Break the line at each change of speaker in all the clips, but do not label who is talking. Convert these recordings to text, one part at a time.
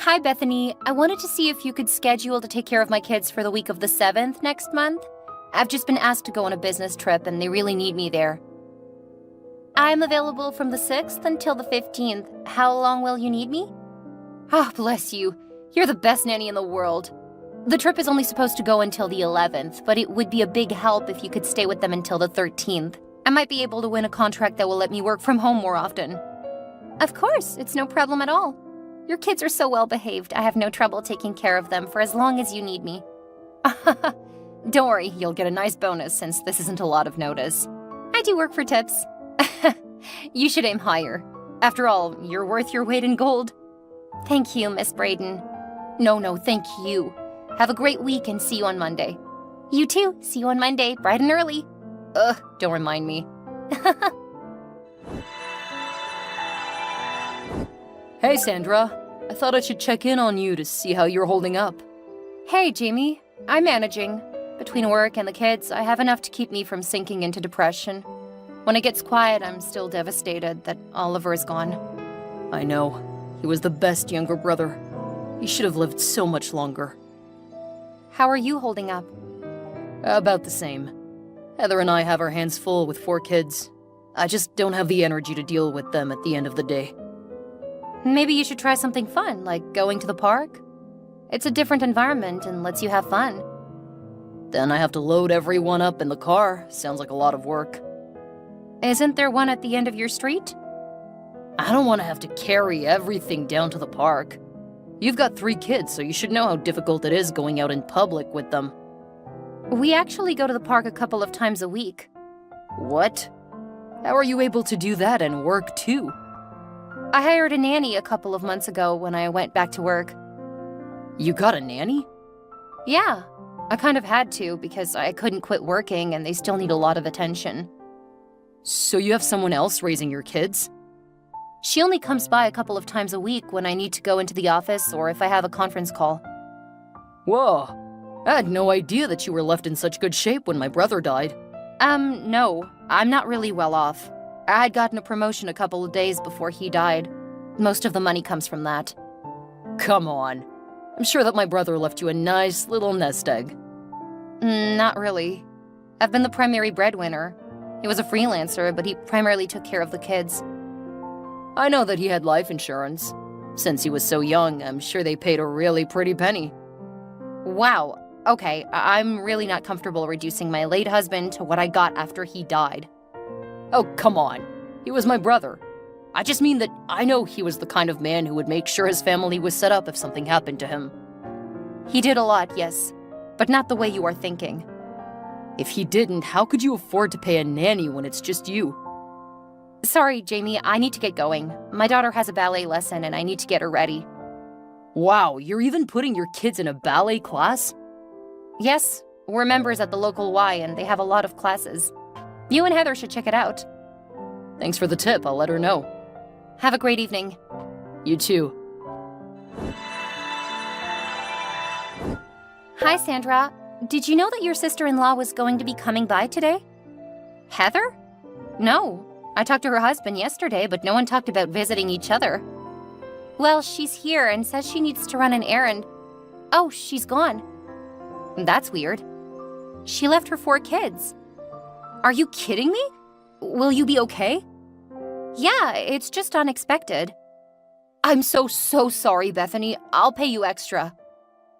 Hi, Bethany. I wanted to see if you could schedule to take care of my kids for the week of the 7th next month. I've just been asked to go on a business trip and they really need me there. I'm available from the 6th until the 15th. How long will you need me? Oh, bless you. You're the best nanny in the world. The trip is only supposed to go until the 11th, but it would be a big help if you could stay with them until the 13th. I might be able to win a contract that will let me work from home more often. Of course, it's no problem at all. Your kids are so well behaved, I have no trouble taking care of them for as long as you need me. Don't worry, you'll get a nice bonus since this isn't a lot of notice. I do work for tips. You should aim higher. After all, you're worth your weight in gold. Thank you, Miss Braden. No, thank you. Have a great week and see you on Monday. You too. See you on Monday, bright and early. Don't remind me.
Hey, Sandra. I thought I should check in on you to see how you're holding up.
Hey, Jamie. I'm managing. Between work and the kids, I have enough to keep me from sinking into depression. When it gets quiet, I'm still devastated that Oliver is gone.
I know. He was the best younger brother. He should have lived so much longer.
How are you holding up?
About the same. Heather and I have our hands full with 4 kids. I just don't have the energy to deal with them at the end of the day.
Maybe you should try something fun, like going to the park. It's a different environment and lets you have fun.
Then I have to load everyone up in the car. Sounds like a lot of work.
Isn't there one at the end of your street?
I don't want to have to carry everything down to the park. You've got 3 kids, so you should know how difficult it is going out in public with them.
We actually go to the park a couple of times a week.
What? How are you able to do that and work too?
I hired a nanny a couple of months ago when I went back to work.
You got a nanny?
Yeah, I kind of had to because I couldn't quit working and they still need a lot of attention.
So you have someone else raising your kids?
She only comes by a couple of times a week when I need to go into the office or if I have a conference call.
Whoa, I had no idea that you were left in such good shape when my brother died.
No, I'm not really well off. I had gotten a promotion a couple of days before he died. Most of the money comes from that.
Come on. I'm sure that my brother left you a nice little nest egg.
Not really. I've been the primary breadwinner. He was a freelancer, but he primarily took care of the kids.
I know that he had life insurance. Since he was so young, I'm sure they paid a really pretty penny.
Wow. Okay, I'm really not comfortable reducing my late husband to what I got after he died.
Oh, come on. He was my brother. I just mean that I know he was the kind of man who would make sure his family was set up if something happened to him.
He did a lot, yes, but not the way you are thinking.
If he didn't, how could you afford to pay a nanny when it's just you?
Sorry, Jamie, I need to get going. My daughter has a ballet lesson and I need to get her ready.
Wow, you're even putting your kids in a ballet class?
Yes, we're members at the local Y and they have a lot of classes. You and Heather should check it out.
Thanks for the tip, I'll let her know.
Have a great evening.
You too.
Hi, Sandra. Did you know that your sister-in-law was going to be coming by today? Heather? No. I talked to her husband yesterday, but no one talked about visiting each other. Well, she's here and says she needs to run an errand. Oh, she's gone. That's weird. She left her 4 kids. Are you kidding me? Will you be okay? Yeah, it's just unexpected. I'm so sorry, Bethany. I'll pay you extra.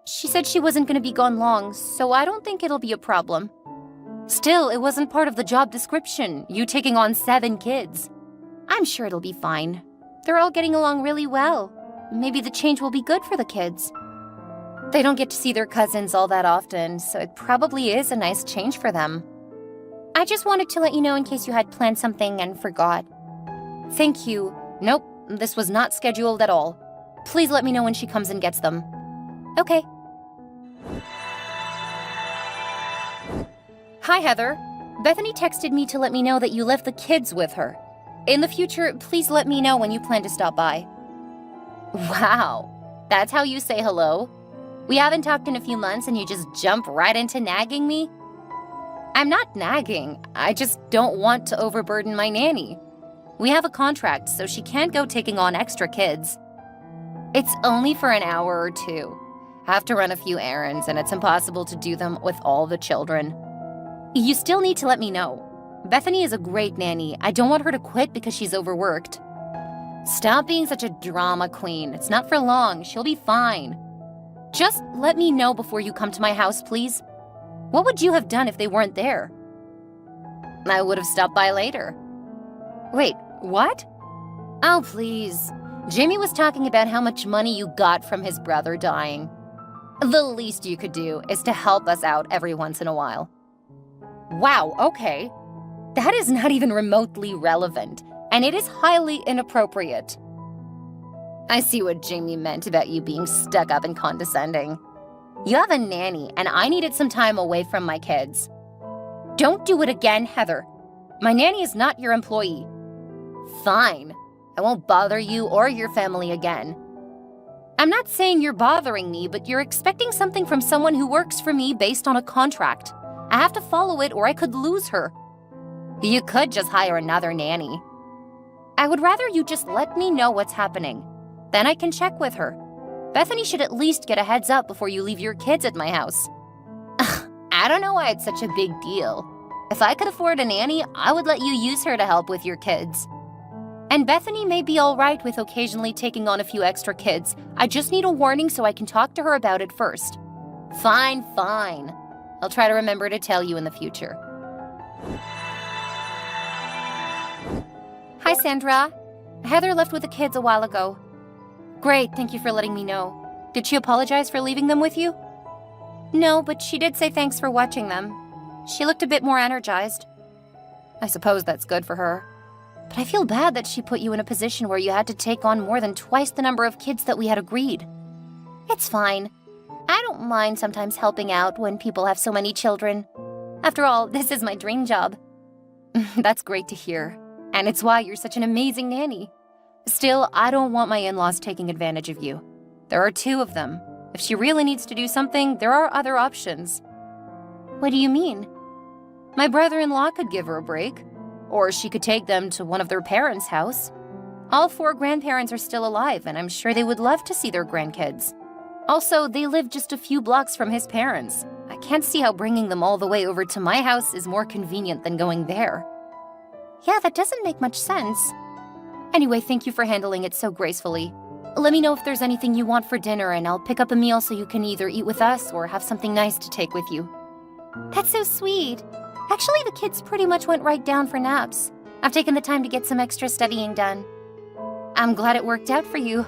She said she wasn't going to be gone long, so I don't think it'll be a problem. Still, it wasn't part of the job description, you taking on 7 kids. I'm sure it'll be fine. They're all getting along really well. Maybe the change will be good for the kids. They don't get to see their cousins all that often, so it probably is a nice change for them. I just wanted to let you know in case you had planned something and forgot. Thank you. Nope, this was not scheduled at all. Please let me know when she comes and gets them. Okay. Hi, Heather. Bethany texted me to let me know that you left the kids with her. In the future, please let me know when you plan to stop by. Wow, that's how you say hello? We haven't talked in a few months and you just jump right into nagging me? I'm not nagging. I just don't want to overburden my nanny. We have a contract, so she can't go taking on extra kids. It's only for an hour or two. I have to run a few errands, and it's impossible to do them with all the children. You still need to let me know. Bethany is a great nanny. I don't want her to quit because she's overworked. Stop being such a drama queen. It's not for long. She'll be fine. Just let me know before you come to my house, please. What would you have done if they weren't there? I would have stopped by later. Wait, what? Oh, please. Jamie was talking about how much money you got from his brother dying. The least you could do is to help us out every once in a while. Wow, okay. That is not even remotely relevant, and it is highly inappropriate. I see what Jamie meant about you being stuck up and condescending. You have a nanny, and I needed some time away from my kids. Don't do it again, Heather. My nanny is not your employee. Fine. I won't bother you or your family again. I'm not saying you're bothering me, but you're expecting something from someone who works for me based on a contract. I have to follow it or I could lose her. You could just hire another nanny. I would rather you just let me know what's happening. Then I can check with her. Bethany should at least get a heads up before you leave your kids at my house. I don't know why it's such a big deal. If I could afford a nanny, I would let you use her to help with your kids. And Bethany may be all right with occasionally taking on a few extra kids. I just need a warning so I can talk to her about it first. Fine, fine. I'll try to remember to tell you in the future. Hi, Sandra. Heather left with the kids a while ago. Great, thank you for letting me know. Did she apologize for leaving them with you? No, but she did say thanks for watching them. She looked a bit more energized. I suppose that's good for her. But I feel bad that she put you in a position where you had to take on more than twice the number of kids that we had agreed. It's fine. I don't mind sometimes helping out when people have so many children. After all, this is my dream job. That's great to hear. And it's why you're such an amazing nanny. Still, I don't want my in-laws taking advantage of you. There are two of them. If she really needs to do something, there are other options. What do you mean? My brother-in-law could give her a break. Or she could take them to one of their parents' house. All 4 grandparents are still alive, and I'm sure they would love to see their grandkids. Also, they live just a few blocks from his parents. I can't see how bringing them all the way over to my house is more convenient than going there. Yeah, that doesn't make much sense. Anyway, thank you for handling it so gracefully. Let me know if there's anything you want for dinner, and I'll pick up a meal so you can either eat with us or have something nice to take with you. That's so sweet. Actually, the kids pretty much went right down for naps. I've taken the time to get some extra studying done. I'm glad it worked out for you.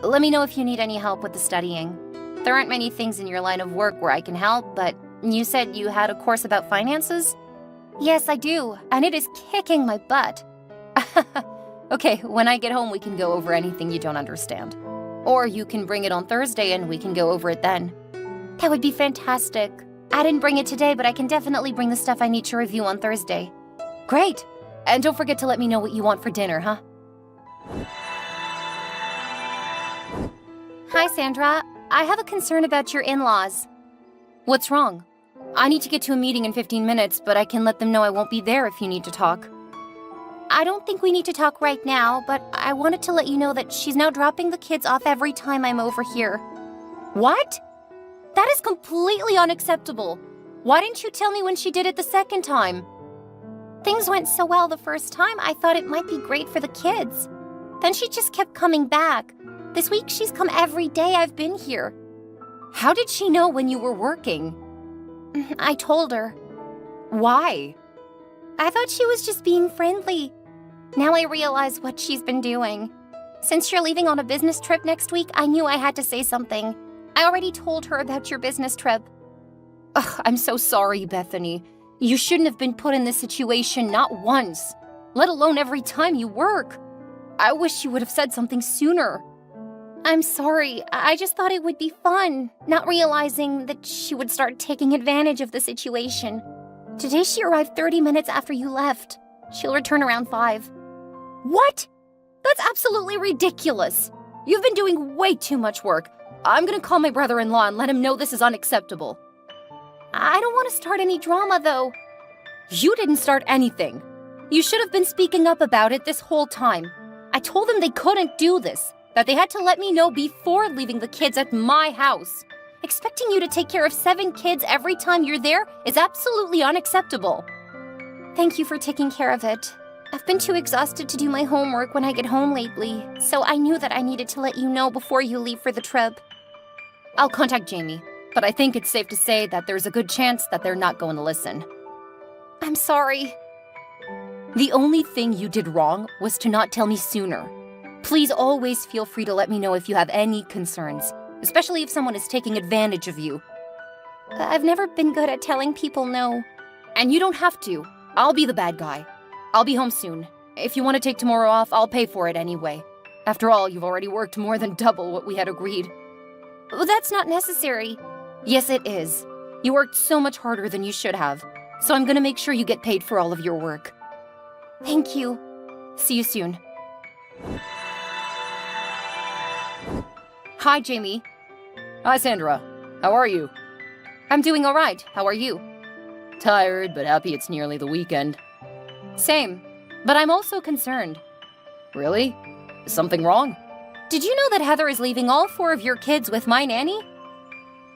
Let me know if you need any help with the studying. There aren't many things in your line of work where I can help, but you said you had a course about finances? Yes, I do, and it is kicking my butt. Okay, when I get home, we can go over anything you don't understand. Or you can bring it on Thursday and we can go over it then. That would be fantastic. I didn't bring it today, but I can definitely bring the stuff I need to review on Thursday. Great! And don't forget to let me know what you want for dinner, huh? Hi, Sandra. I have a concern about your in-laws. What's wrong? I need to get to a meeting in 15 minutes, but I can let them know I won't be there if you need to talk. I don't think we need to talk right now, but I wanted to let you know that she's now dropping the kids off every time I'm over here. What? That is completely unacceptable. Why didn't you tell me when she did it the second time? Things went so well the first time, I thought it might be great for the kids. Then she just kept coming back. This week she's come every day I've been here. How did she know when you were working? I told her. Why? I thought she was just being friendly. Now I realize what she's been doing. Since you're leaving on a business trip next week, I knew I had to say something. I already told her about your business trip. Ugh, I'm so sorry, Bethany. You shouldn't have been put in this situation not once, let alone every time you work. I wish you would have said something sooner. I'm sorry. I just thought it would be fun, not realizing that she would start taking advantage of the situation. Today she arrived 30 minutes after you left. She'll return around 5. What? That's absolutely ridiculous. You've been doing way too much work. I'm gonna call my brother-in-law and let him know this is unacceptable. I don't want to start any drama, though. You didn't start anything. You should have been speaking up about it this whole time. I told them they couldn't do this. that they had to let me know before leaving the kids at my house. Expecting you to take care of 7 kids every time you're there is absolutely unacceptable. Thank you for taking care of it. I've been too exhausted to do my homework when I get home lately, so I knew that I needed to let you know before you leave for the trip. I'll contact Jamie, but I think it's safe to say that there's a good chance that they're not going to listen. I'm sorry. The only thing you did wrong was to not tell me sooner. Please always feel free to let me know if you have any concerns, especially if someone is taking advantage of you. I've never been good at telling people no. And you don't have to. I'll be the bad guy. I'll be home soon. If you want to take tomorrow off, I'll pay for it anyway. After all, you've already worked more than double what we had agreed. Well, that's not necessary. Yes, it is. You worked so much harder than you should have, so I'm gonna make sure you get paid for all of your work. Thank you. See you soon. Hi, Jamie.
Hi, Sandra. How are you?
I'm doing all right. How are you?
Tired, but happy it's nearly the weekend.
Same. But I'm also concerned.
Really? Is something wrong?
Did you know that Heather is leaving all 4 of your kids with my nanny?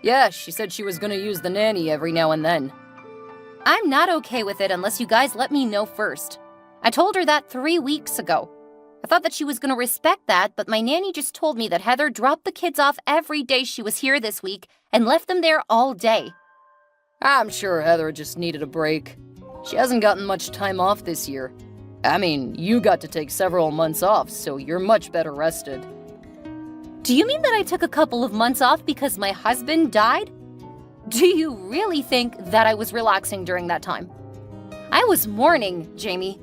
Yeah, she said she was gonna use the nanny every now and then.
I'm not okay with it unless you guys let me know first. I told her that 3 weeks ago. I thought that she was gonna respect that, but my nanny just told me that Heather dropped the kids off every day she was here this week and left them there all day.
I'm sure Heather just needed a break. She hasn't gotten much time off this year. I mean, you got to take several months off, so you're much better rested.
Do you mean that I took a couple of months off because my husband died? Do you really think that I was relaxing during that time? I was mourning, Jamie.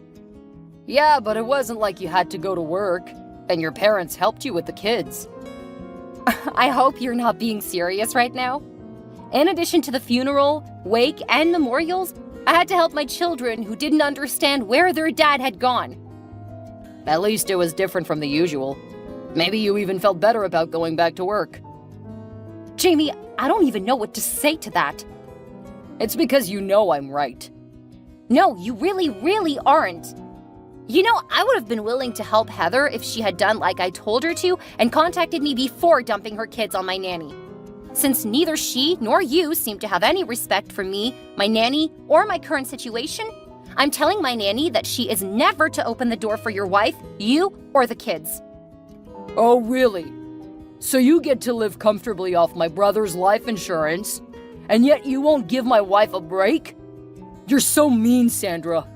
Yeah, but it wasn't like you had to go to work, and your parents helped you with the kids.
I hope you're not being serious right now. In addition to the funeral, wake, and memorials, I had to help my children who didn't understand where their dad had gone.
At least it was different from the usual. Maybe you even felt better about going back to work.
Jamie, I don't even know what to say to that.
It's because you know I'm right.
No, you really aren't. You know, I would have been willing to help Heather if she had done like I told her to and contacted me before dumping her kids on my nanny. Since neither she nor you seem to have any respect for me, my nanny, or my current situation, I'm telling my nanny that she is never to open the door for your wife, you, or the kids.
Oh, really? So you get to live comfortably off my brother's life insurance, and yet you won't give my wife a break? You're so mean, Sandra.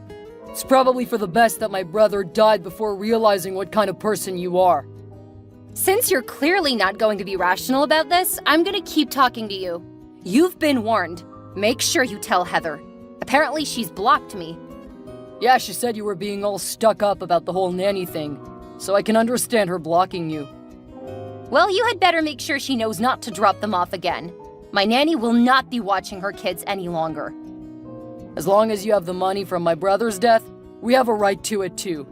It's probably for the best that my brother died before realizing what kind of person you are.
Since you're clearly not going to be rational about this, I'm gonna keep talking to you. You've been warned. Make sure you tell Heather. Apparently she's blocked me.
Yeah, she said you were being all stuck up about the whole nanny thing, so I can understand her blocking you.
Well, you had better make sure she knows not to drop them off again. My nanny will not be watching her kids any longer.
As long as you have the money from my brother's death, we have a right to it too.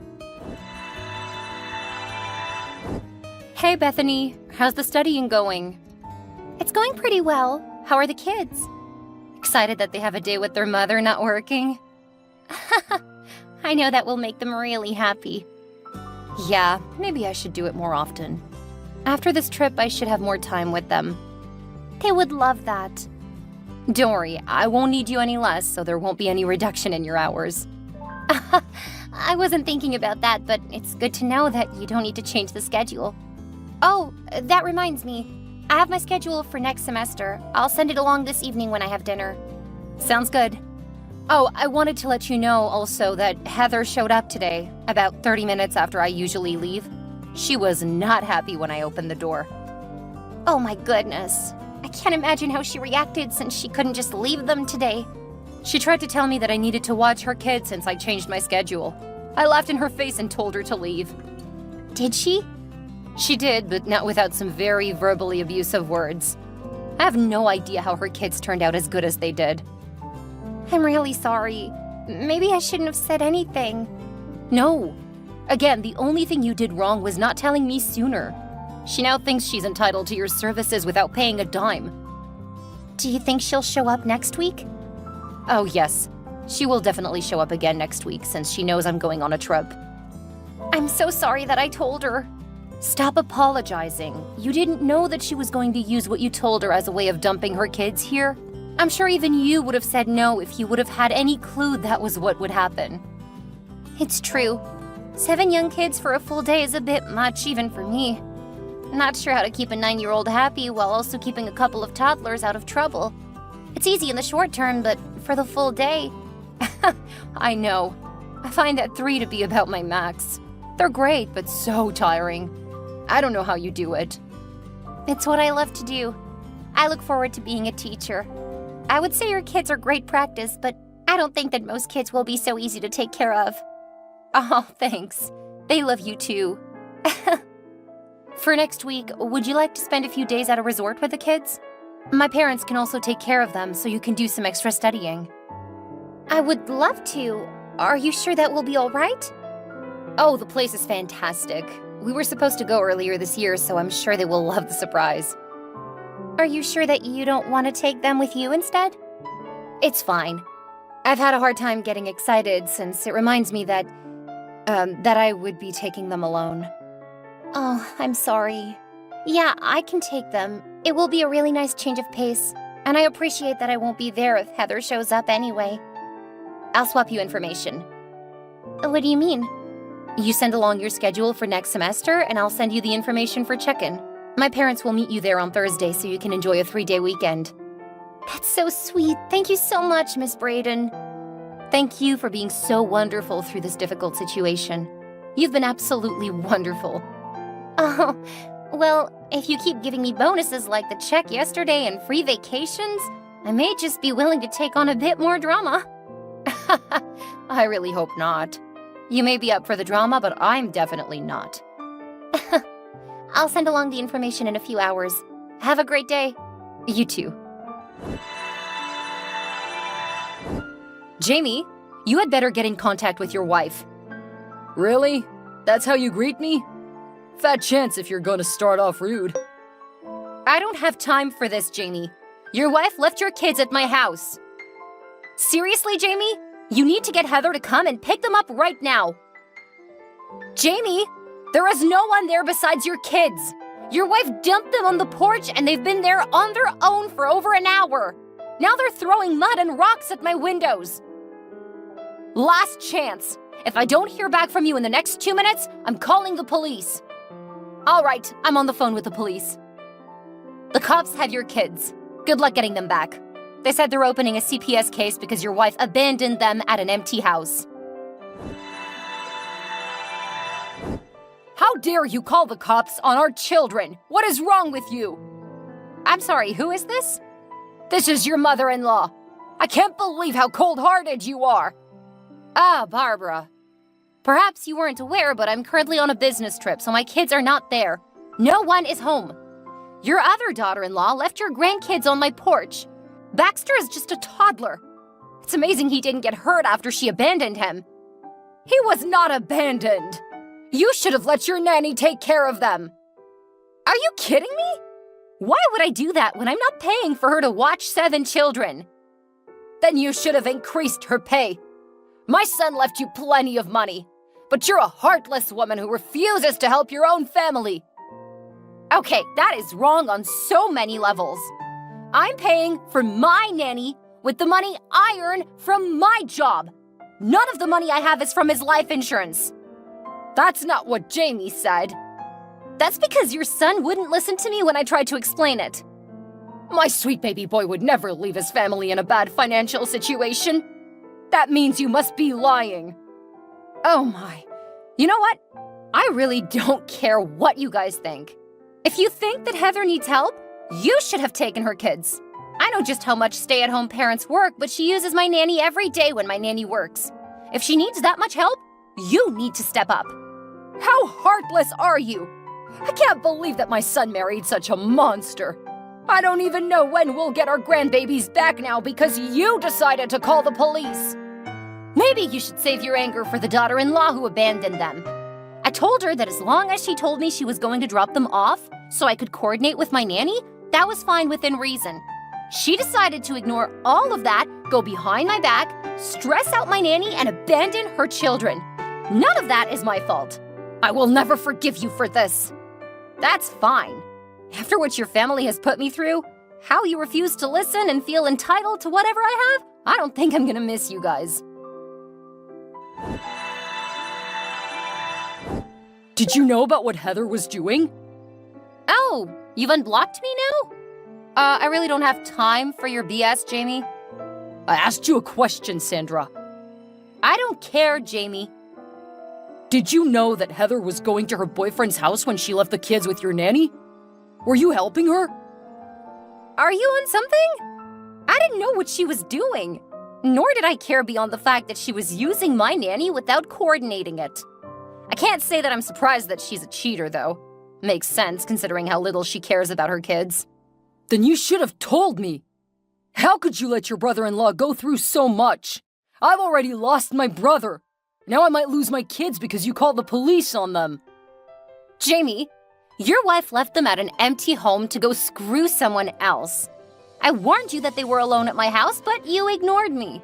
Hey, Bethany. How's the studying going? It's going pretty well. How are the kids? Excited that they have a day with their mother not working? I know that will make them really happy. Yeah, maybe I should do it more often. After this trip, I should have more time with them. They would love that. Don't worry, I won't need you any less, so there won't be any reduction in your hours. I wasn't thinking about that, but it's good to know that you don't need to change the schedule. Oh, that reminds me. I have my schedule for next semester. I'll send it along this evening when I have dinner. Sounds good. Oh, I wanted to let you know also that Heather showed up today, about 30 minutes after I usually leave. She was not happy when I opened the door. Oh my goodness. I can't imagine how she reacted since she couldn't just leave them today. She tried to tell me that I needed to watch her kids since I changed my schedule. I laughed in her face and told her to leave. Did she? She did, but not without some very verbally abusive words. I have no idea how her kids turned out as good as they did. I'm really sorry. Maybe I shouldn't have said anything. No. Again, the only thing you did wrong was not telling me sooner. She now thinks she's entitled to your services without paying a dime. Do you think she'll show up next week? Oh, yes. She will definitely show up again next week since she knows I'm going on a trip. I'm so sorry that I told her. Stop apologizing. You didn't know that she was going to use what you told her as a way of dumping her kids here. I'm sure even you would have said no if you would have had any clue that was what would happen. It's true. 7 young kids for a full day is a bit much, even for me. Not sure how to keep a 9-year-old happy while also keeping a couple of toddlers out of trouble. It's easy in the short term, but for the full day... I know. I find that 3 to be about my max. They're great, but so tiring. I don't know how you do it. It's what I love to do. I look forward to being a teacher. I would say your kids are great practice, but I don't think that most kids will be so easy to take care of. Oh, thanks. They love you too. For next week, would you like to spend a few days at a resort with the kids? My parents can also take care of them, so you can do some extra studying. I would love to. Are you sure that will be all right? Oh, the place is fantastic. We were supposed to go earlier this year, so I'm sure they will love the surprise. Are you sure that you don't want to take them with you instead? It's fine. I've had a hard time getting excited since it reminds me that I would be taking them alone. Oh, I'm sorry. Yeah, I can take them. It will be a really nice change of pace, and I appreciate that I won't be there if Heather shows up anyway. I'll swap you information. What do you mean? You send along your schedule for next semester, and I'll send you the information for check-in. My parents will meet you there on Thursday so you can enjoy a 3-day weekend. That's so sweet. Thank you so much, Miss Braden. Thank you for being so wonderful through this difficult situation. You've been absolutely wonderful. Oh, well, if you keep giving me bonuses like the check yesterday and free vacations, I may just be willing to take on a bit more drama. I really hope not. You may be up for the drama, but I'm definitely not. I'll send along the information in a few hours. Have a great day. You too. Jamie, you had better get in contact with your wife.
Really? That's how you greet me? Fat chance if you're gonna start off rude.
I don't have time for this, Jamie. Your wife left your kids at my house. Seriously, Jamie? You need to get Heather to come and pick them up right now. Jamie, there is no one there besides your kids. Your wife dumped them on the porch and they've been there on their own for over an hour. Now they're throwing mud and rocks at my windows. Last chance. If I don't hear back from you in the next 2 minutes, I'm calling the police. All right, I'm on the phone with the police. The cops have your kids. Good luck getting them back. They said they're opening a CPS case because your wife abandoned them at an empty house.
How dare you call the cops on our children? What is wrong with you?
I'm sorry, who is this?
This is your mother-in-law. I can't believe how cold-hearted you are.
Ah, Barbara. Perhaps you weren't aware, but I'm currently on a business trip, so my kids are not there. No one is home. Your other daughter-in-law left your grandkids on my porch. Baxter is just a toddler. It's amazing he didn't get hurt after she abandoned him.
He was not abandoned. You should have let your nanny take care of them.
Are you kidding me? Why would I do that when I'm not paying for her to watch 7 children?
Then you should have increased her pay. My son left you plenty of money, but you're a heartless woman who refuses to help your own family.
Okay, that is wrong on so many levels. I'm paying for my nanny with the money I earn from my job. None of the money I have is from his life insurance.
That's not what Jamie said.
That's because your son wouldn't listen to me when I tried to explain it.
My sweet baby boy would never leave his family in a bad financial situation. That means you must be lying.
Oh my. You know what? I really don't care what you guys think. If you think that Heather needs help, you should have taken her kids. I know just how much stay-at-home parents work, but she uses my nanny every day when my nanny works. If she needs that much help, you need to step up.
How heartless are you? I can't believe that my son married such a monster. I don't even know when we'll get our grandbabies back now because you decided to call the police.
Maybe you should save your anger for the daughter-in-law who abandoned them. I told her that as long as she told me she was going to drop them off so I could coordinate with my nanny, that was fine within reason. She decided to ignore all of that, go behind my back, stress out my nanny, and abandon her children. None of that is my fault. I will never forgive you for this. That's fine. After what your family has put me through, how you refuse to listen and feel entitled to whatever I have, I don't think I'm gonna miss you guys.
Did you know about what Heather was doing?
Oh, you've unblocked me now? I really don't have time for your BS, Jamie.
I asked you a question, Sandra.
I don't care, Jamie.
Did you know that Heather was going to her boyfriend's house when she left the kids with your nanny? Were you helping her?
Are you on something? I didn't know what she was doing. Nor did I care beyond the fact that she was using my nanny without coordinating it. I can't say that I'm surprised that she's a cheater, though. Makes sense considering how little she cares about her kids.
Then you should have told me. How could you let your brother-in-law go through so much? I've already lost my brother. Now I might lose my kids because you called the police on them.
Jamie, your wife left them at an empty home to go screw someone else. I warned you that they were alone at my house, but you ignored me.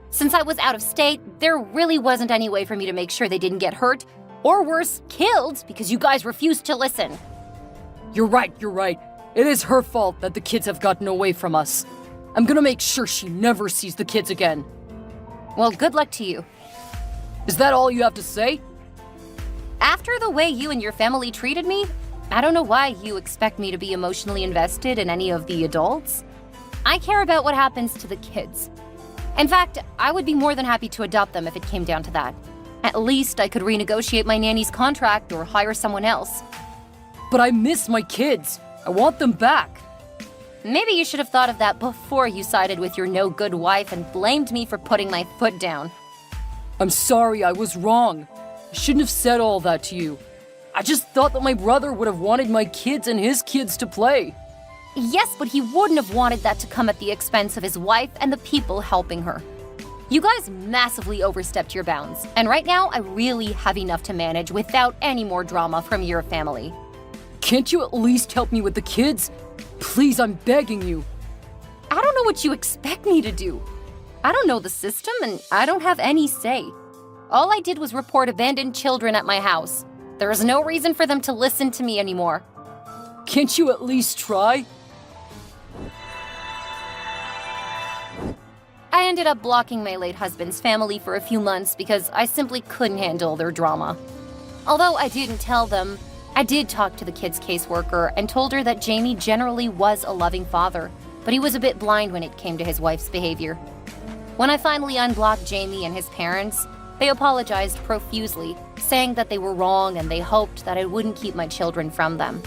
Since I was out of state, there really wasn't any way for me to make sure they didn't get hurt, or worse, killed, because you guys refused to listen.
You're right. It is her fault that the kids have gotten away from us. I'm gonna make sure she never sees the kids again.
Well, good luck to you.
Is that all you have to say?
After the way you and your family treated me, I don't know why you expect me to be emotionally invested in any of the adults. I care about what happens to the kids. In fact, I would be more than happy to adopt them if it came down to that. At least I could renegotiate my nanny's contract or hire someone else.
But I miss my kids. I want them back.
Maybe you should have thought of that before you sided with your no-good wife and blamed me for putting my foot down.
I'm sorry, I was wrong. I shouldn't have said all that to you. I just thought that my brother would have wanted my kids and his kids to play.
Yes, but he wouldn't have wanted that to come at the expense of his wife and the people helping her. You guys massively overstepped your bounds, and right now I really have enough to manage without any more drama from your family.
Can't you at least help me with the kids? Please, I'm begging you.
I don't know what you expect me to do. I don't know the system, and I don't have any say. All I did was report abandoned children at my house. There is no reason for them to listen to me anymore.
Can't you at least try?
I ended up blocking my late husband's family for a few months because I simply couldn't handle their drama. Although I didn't tell them, I did talk to the kid's caseworker and told her that Jamie generally was a loving father, but he was a bit blind when it came to his wife's behavior. When I finally unblocked Jamie and his parents, they apologized profusely, saying that they were wrong and they hoped that I wouldn't keep my children from them.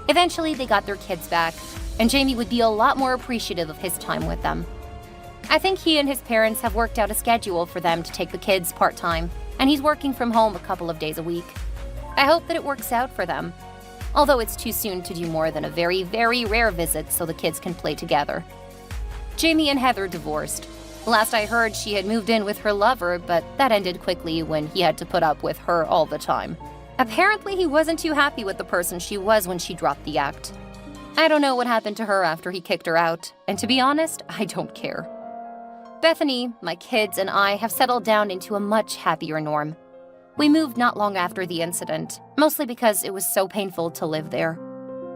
Eventually, they got their kids back, and Jamie would be a lot more appreciative of his time with them. I think he and his parents have worked out a schedule for them to take the kids part-time, and he's working from home a couple of days a week. I hope that it works out for them, although it's too soon to do more than a very, very rare visit so the kids can play together. Jamie and Heather divorced. Last I heard, she had moved in with her lover, but that ended quickly when he had to put up with her all the time. Apparently, he wasn't too happy with the person she was when she dropped the act. I don't know what happened to her after he kicked her out, and to be honest, I don't care. Bethany, my kids, and I have settled down into a much happier Norm. We moved not long after the incident, mostly because it was so painful to live there.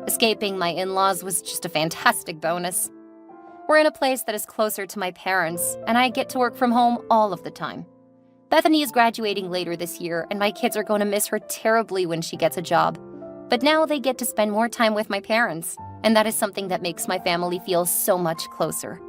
Escaping my in-laws was just a fantastic bonus. We're in a place that is closer to my parents, and I get to work from home all of the time. Bethany is graduating later this year, and my kids are going to miss her terribly when she gets a job. But now they get to spend more time with my parents, and that is something that makes my family feel so much closer.